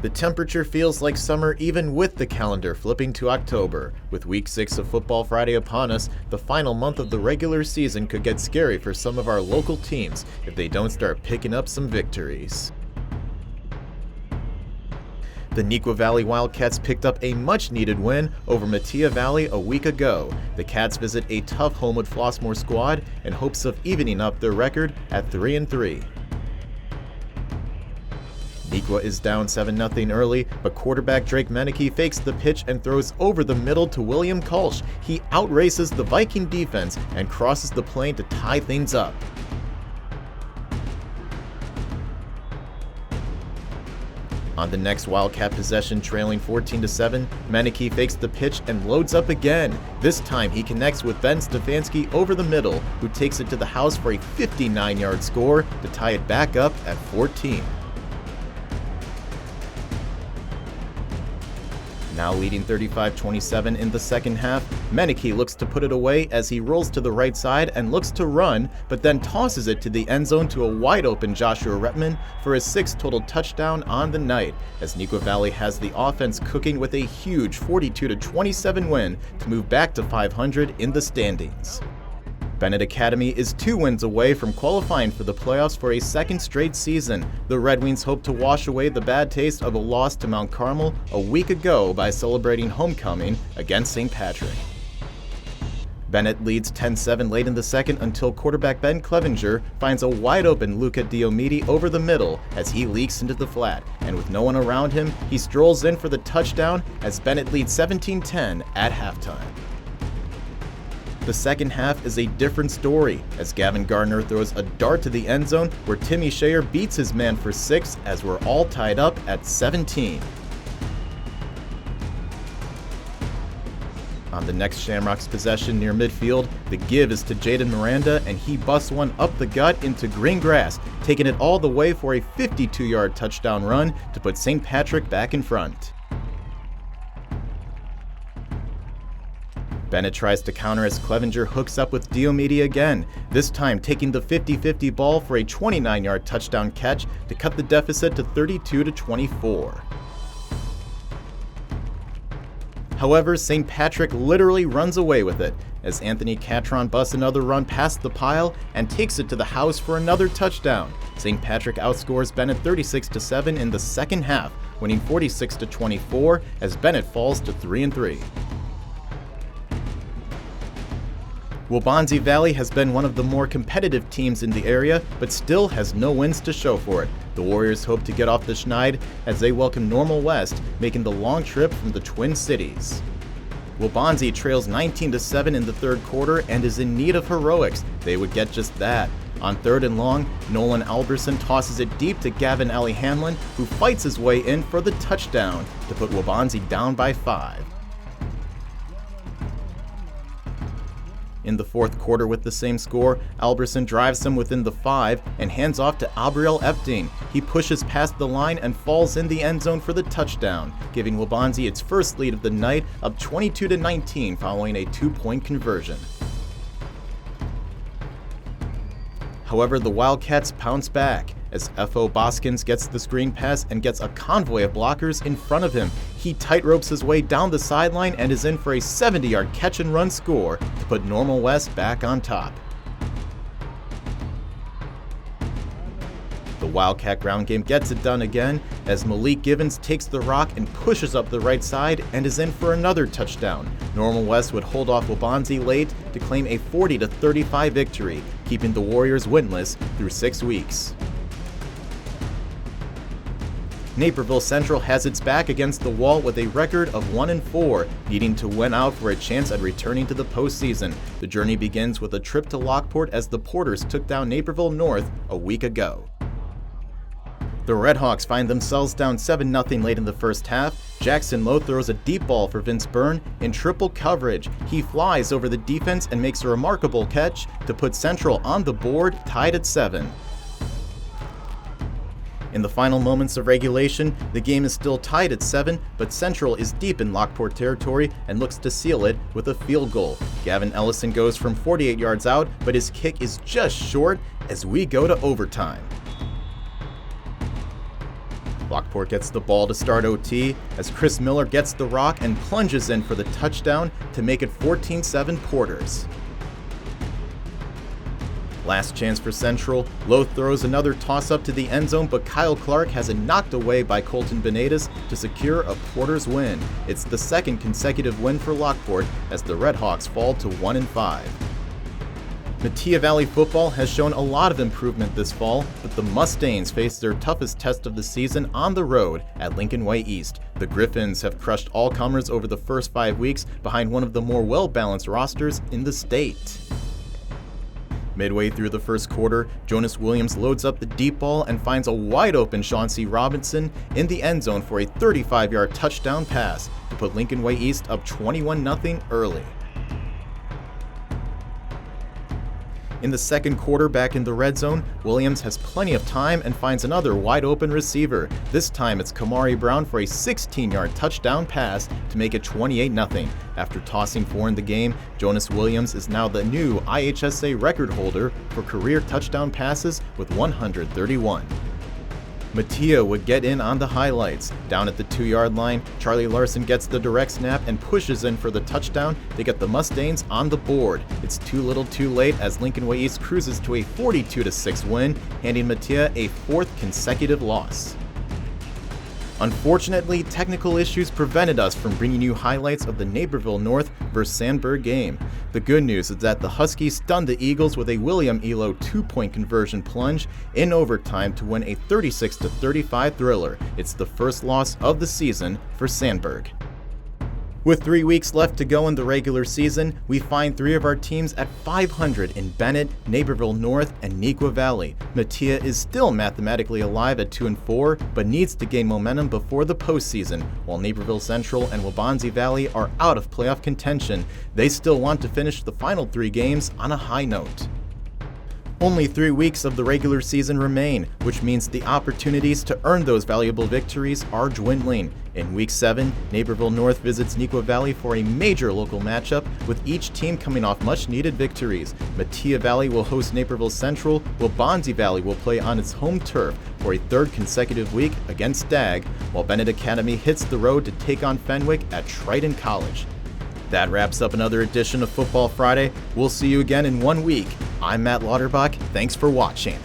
The temperature feels like summer even with the calendar flipping to October. With Week 6 of Football Friday upon us, the final month of the regular season could get scary for some of our local teams if they don't start picking up some victories. The Neuqua Valley Wildcats picked up a much-needed win over Metea Valley a week ago. The Cats visit a tough Homewood Flossmore squad in hopes of evening up their record at 3-3. Neuqua is down 7-0 early, but quarterback Drake Metea fakes the pitch and throws over the middle to William Kolsch. He outraces the Viking defense and crosses the plane to tie things up. On the next Wildcat possession, trailing 14-7, Metea fakes the pitch and loads up again. This time he connects with Ben Stefanski over the middle, who takes it to the house for a 59-yard score to tie it back up at 14. Now leading 35-27 in the second half, Metea looks to put it away as he rolls to the right side and looks to run, but then tosses it to the end zone to a wide-open Joshua Rettman for his 6th total touchdown on the night, as Neuqua Valley has the offense cooking with a huge 42-27 win to move back to 500 in the standings. Benet Academy is 2 wins away from qualifying for the playoffs for a second straight season. The Red Wings hope to wash away the bad taste of a loss to Mount Carmel a week ago by celebrating homecoming against St. Patrick. Benet leads 10-7 late in the second until quarterback Ben Clevenger finds a wide-open Luca Diomede over the middle as he leaks into the flat, and with no one around him, he strolls in for the touchdown as Benet leads 17-10 at halftime. The second half is a different story, as Gavin Gardner throws a dart to the end zone where Timmy Shayer beats his man for 6 as we're all tied up at 17. On the next Shamrocks possession near midfield, the give is to Jaden Miranda and he busts one up the gut into green grass, taking it all the way for a 52-yard touchdown run to put St. Patrick back in front. Benet tries to counter as Clevenger hooks up with Diomede again, this time taking the 50-50 ball for a 29-yard touchdown catch to cut the deficit to 32-24. However, St. Patrick literally runs away with it, as Anthony Catron busts another run past the pile and takes it to the house for another touchdown. St. Patrick outscores Benet 36-7 in the second half, winning 46-24 as Benet falls to 3-3. Waubonsie Valley has been one of the more competitive teams in the area, but still has no wins to show for it. The Warriors hope to get off the schneid as they welcome Normal West, making the long trip from the Twin Cities. Waubonsie trails 19-7 in the third quarter and is in need of heroics. They would get just that. On 3rd and long, Nolan Alberson tosses it deep to Gavin Ali Hamlin, who fights his way in for the touchdown to put Waubonsie down by 5. In the fourth quarter with the same score, Alberson drives them within the 5 and hands off to Abriel Epting. He pushes past the line and falls in the end zone for the touchdown, giving Waubonsie its first lead of the night, up 22-19 following a 2-point conversion. However, the Wildcats pounce back as F.O. Boskins gets the screen pass and gets a convoy of blockers in front of him. He tightropes his way down the sideline and is in for a 70-yard catch-and-run score to put Normal West back on top. The Wildcat ground game gets it done again as Malik Givens takes the rock and pushes up the right side and is in for another touchdown. Normal West would hold off Waubonsie late to claim a 40-35 victory, keeping the Warriors winless through 6 weeks. Naperville Central has its back against the wall with a record of 1-4, needing to win out for a chance at returning to the postseason. The journey begins with a trip to Lockport as the Porters took down Naperville North a week ago. The Redhawks find themselves down 7-0 late in the first half. Jackson Lowe throws a deep ball for Vince Byrne in triple coverage. He flies over the defense and makes a remarkable catch to put Central on the board, tied at 7. In the final moments of regulation, the game is still tied at 7, but Central is deep in Lockport territory and looks to seal it with a field goal. Gavin Ellison goes from 48 yards out, but his kick is just short as we go to overtime. Lockport gets the ball to start OT as Chris Miller gets the rock and plunges in for the touchdown to make it 14-7 Porters. Last chance for Central. Lowe throws another toss-up to the end zone, but Kyle Clark has it knocked away by Colton Benet to secure a Porters win. It's the second consecutive win for Lockport as the Red Hawks fall to 1-5. Metea Valley football has shown a lot of improvement this fall, but the Mustangs face their toughest test of the season on the road at Lincoln Way East. The Griffins have crushed all comers over the first 5 weeks behind one of the more well-balanced rosters in the state. Midway through the first quarter, Jonas Williams loads up the deep ball and finds a wide-open Chauncey Robinson in the end zone for a 35-yard touchdown pass to put Lincoln Way East up 21-0 early. In the second quarter, back in the red zone, Williams has plenty of time and finds another wide-open receiver. This time it's Kamari Brown for a 16-yard touchdown pass to make it 28-0. After tossing 4 in the game, Jonas Williams is now the new IHSA record holder for career touchdown passes with 131. Metea would get in on the highlights. Down at the 2-yard line, Charlie Larson gets the direct snap and pushes in for the touchdown to get the Mustangs on the board. It's too little too late as Lincoln Way East cruises to a 42-6 win, handing Metea a 4th consecutive loss. Unfortunately, technical issues prevented us from bringing you highlights of the Naperville North vs. Sandburg game. The good news is that the Huskies stunned the Eagles with a William Elo 2-point conversion plunge in overtime to win a 36-35 thriller. It's the first loss of the season for Sandburg. With 3 weeks left to go in the regular season, we find 3 of our teams at 500 in Benet, Naperville North, and Neuqua Valley. Metea is still mathematically alive at 2-4, but needs to gain momentum before the postseason. While Naperville Central and Waubonsie Valley are out of playoff contention, they still want to finish the final 3 games on a high note. Only 3 weeks of the regular season remain, which means the opportunities to earn those valuable victories are dwindling. In Week 7, Naperville North visits Neuqua Valley for a major local matchup, with each team coming off much-needed victories. Metea Valley will host Naperville Central, while Waubonsie Valley will play on its home turf for a 3rd consecutive week against Stagg, while Benet Academy hits the road to take on Fenwick at Triton College. That wraps up another edition of Football Friday. We'll see you again in 1 week. I'm Matt Lauterbach. Thanks for watching.